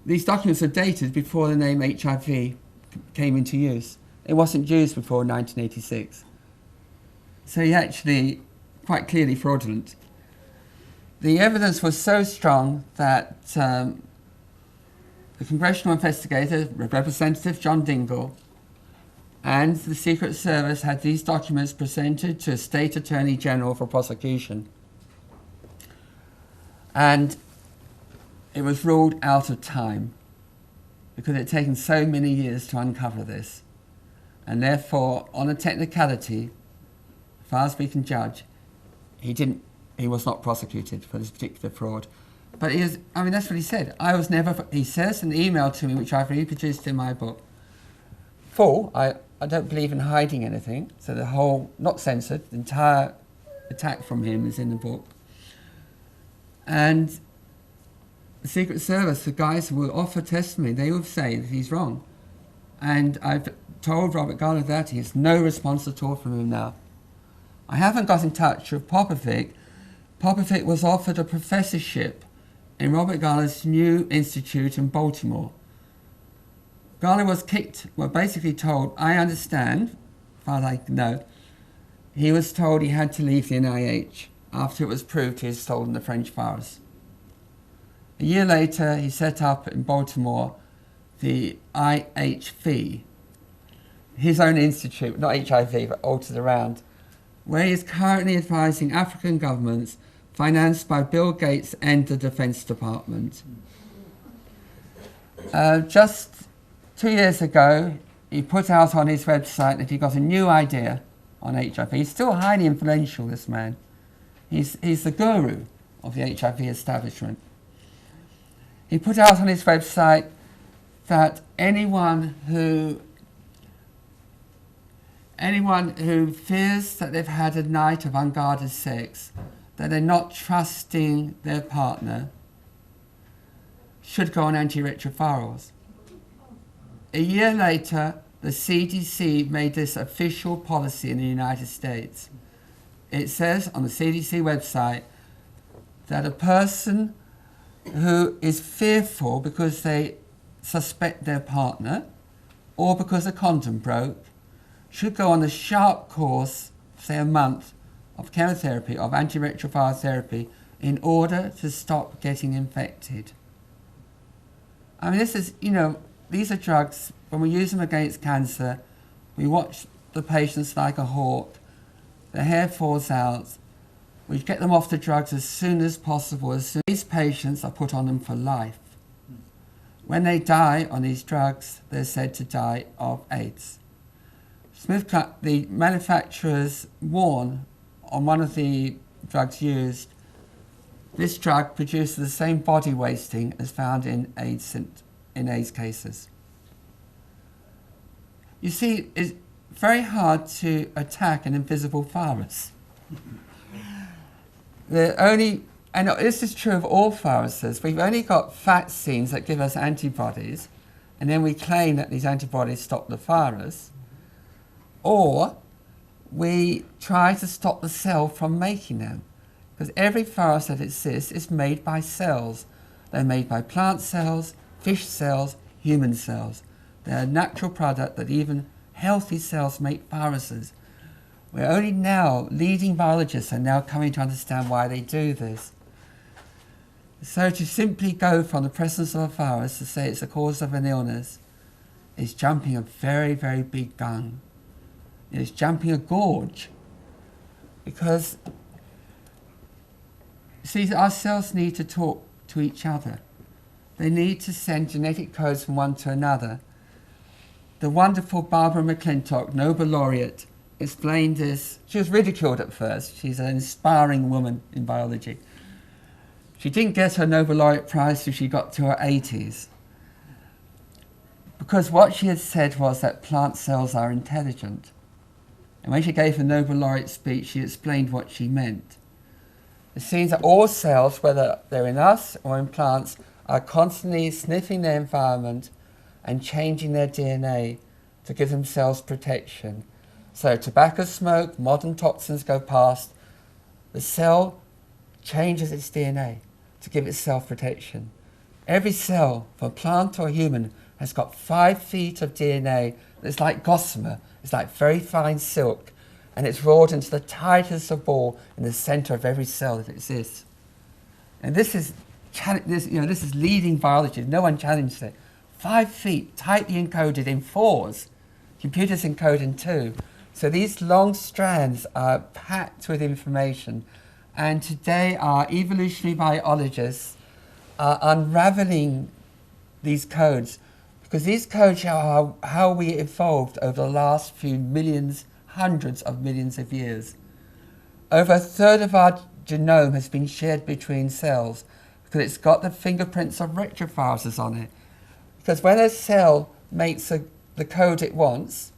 these documents are dated before the name HIV came into use. It wasn't used before 1986. So he actually quite clearly fraudulent. The evidence was so strong that the congressional investigator, Representative John Dingell, and the Secret Service had these documents presented to a state attorney general for prosecution. And it was ruled out of time because it had taken so many years to uncover this. And therefore, on a technicality, as far as we can judge, he was not prosecuted for this particular fraud. But he is, I mean, that's what he said. I was never, he says in the email to me, which I've reproduced in my book, full, I don't believe in hiding anything. So the whole, not censored, the entire attack from him is in the book. And the Secret Service, the guys who will offer testimony, they will say that he's wrong. And I've told Robert Garner that. He has no response at all from him now. I haven't got in touch with Popovic. Popovic was offered a professorship in Robert Garner's new institute in Baltimore. Garner was basically told, I understand, as far as I know, he was told he had to leave the NIH after it was proved he had stolen the French virus. A year later, he set up in Baltimore the IHV, his own institute, not HIV, but altered around, where he is currently advising African governments financed by Bill Gates and the Defense Department. Just 2 years ago, he put out on his website that he got a new idea on HIV. He's still highly influential, this man. He's the guru of the HIV establishment. He put out on his website that anyone who fears that they've had a night of unguarded sex, that they're not trusting their partner, should go on antiretrovirals. A year later, the CDC made this official policy in the United States. It says on the CDC website that a person who is fearful because they suspect their partner or because a condom broke should go on a sharp course, say a month, of chemotherapy, of antiretroviral therapy, in order to stop getting infected. I mean, this is, these are drugs, when we use them against cancer, we watch the patients like a hawk, their hair falls out, we get them off the drugs as soon as possible. These patients are put on them for life. When they die on these drugs, they're said to die of AIDS. The manufacturers warn on one of the drugs used, this drug produces the same body wasting as found in AIDS cases. You see, it's very hard to attack an invisible virus. And this is true of all viruses. We've only got vaccines that give us antibodies, and then we claim that these antibodies stop the virus, or we try to stop the cell from making them. Because every virus that exists is made by cells. They're made by plant cells, fish cells, human cells. They're a natural product that even healthy cells make viruses. We're only now, leading biologists are now coming to understand why they do this. So to simply go from the presence of a virus to say it's the cause of an illness is jumping a very, very big gun. It's jumping a gorge. Because, see, our cells need to talk to each other. They need to send genetic codes from one to another. The wonderful Barbara McClintock, Nobel laureate, explained this. She was ridiculed at first. She's an inspiring woman in biology. She didn't get her Nobel laureate prize till she got to her 80s. Because what she had said was that plant cells are intelligent. And when she gave her Nobel laureate speech, she explained what she meant. It seems that all cells, whether they're in us or in plants, are constantly sniffing their environment and changing their DNA to give themselves protection. So tobacco smoke, modern toxins go past, the cell changes its DNA to give itself protection. Every cell, for plant or human, has got 5 feet of DNA that's like gossamer. It's like very fine silk, and it's rolled into the tightest of ball in the center of every cell that exists. And this is leading biology. No one challenged it. 5 feet, tightly encoded in 4s. Computers encode in 2. So these long strands are packed with information. And today our evolutionary biologists are unraveling these codes, because these codes show how we evolved over the last few millions, hundreds of millions of years. Over a third of our genome has been shared between cells because it's got the fingerprints of retroviruses on it. Because when a cell makes the code it wants,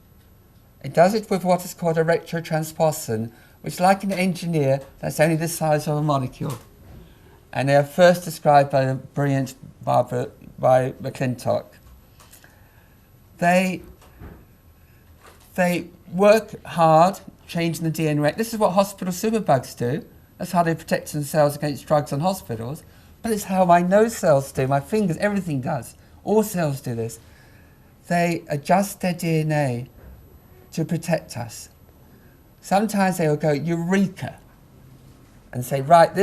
it does it with what is called a retrotransposon, which, like an engineer, that's only the size of a molecule. And they are first described by the brilliant by McClintock. They work hard changing the DNA. This is what hospital superbugs do. That's how they protect themselves against drugs in hospitals. But it's how my nose cells do, my fingers, everything does. All cells do this. They adjust their DNA to protect us. Sometimes they will go, eureka, and say, right,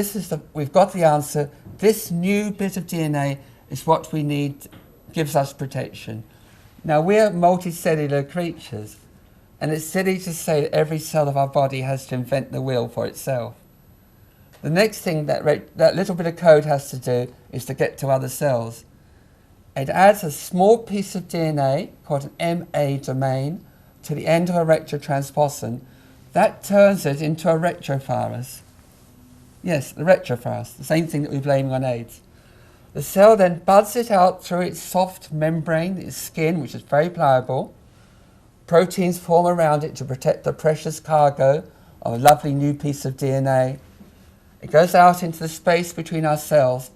we've got the answer. This new bit of DNA is what we need, gives us protection. Now, we're multicellular creatures, and it's silly to say that every cell of our body has to invent the wheel for itself. The next thing that little bit of code has to do is to get to other cells. It adds a small piece of DNA, called an MA domain, to the end of a retrotransposon. That turns it into a retrovirus. Yes, the retrovirus, the same thing that we're blaming on AIDS. The cell then buds it out through its soft membrane, its skin, which is very pliable. Proteins form around it to protect the precious cargo of a lovely new piece of DNA. It goes out into the space between our cells.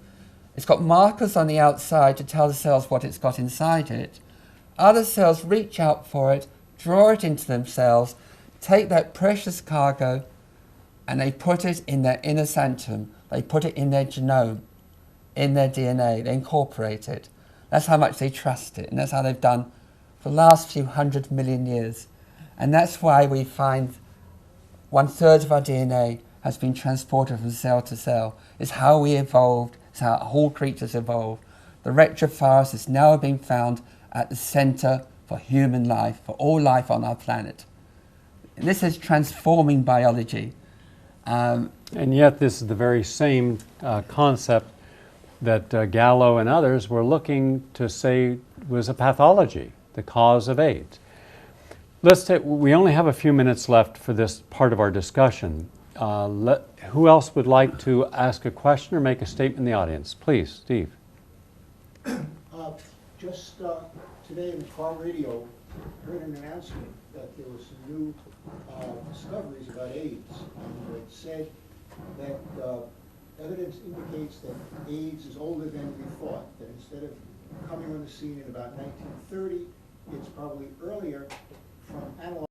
It's got markers on the outside to tell the cells what it's got inside it. Other cells reach out for it, draw it into themselves, take that precious cargo, and they put it in their inner sanctum. They put it in their genome, in their DNA. They incorporate it. That's how much they trust it, and that's how they've done for the last few 100 million years. And that's why we find 1/3 of our DNA has been transported from cell to cell. It's how we evolved. It's how all creatures evolved. The retrovirus is now being found at the center for human life, for all life on our planet. And this is transforming biology. And yet this is the very same concept that Gallo and others were looking to say was a pathology, the cause of AIDS. We only have a few minutes left for this part of our discussion. Who else would like to ask a question or make a statement in the audience? Please, Steve. Just today in the car radio, I heard an announcement that there were some new discoveries about AIDS. And it said that evidence indicates that AIDS is older than we thought, that instead of coming on the scene in about 1930, it's probably earlier from analog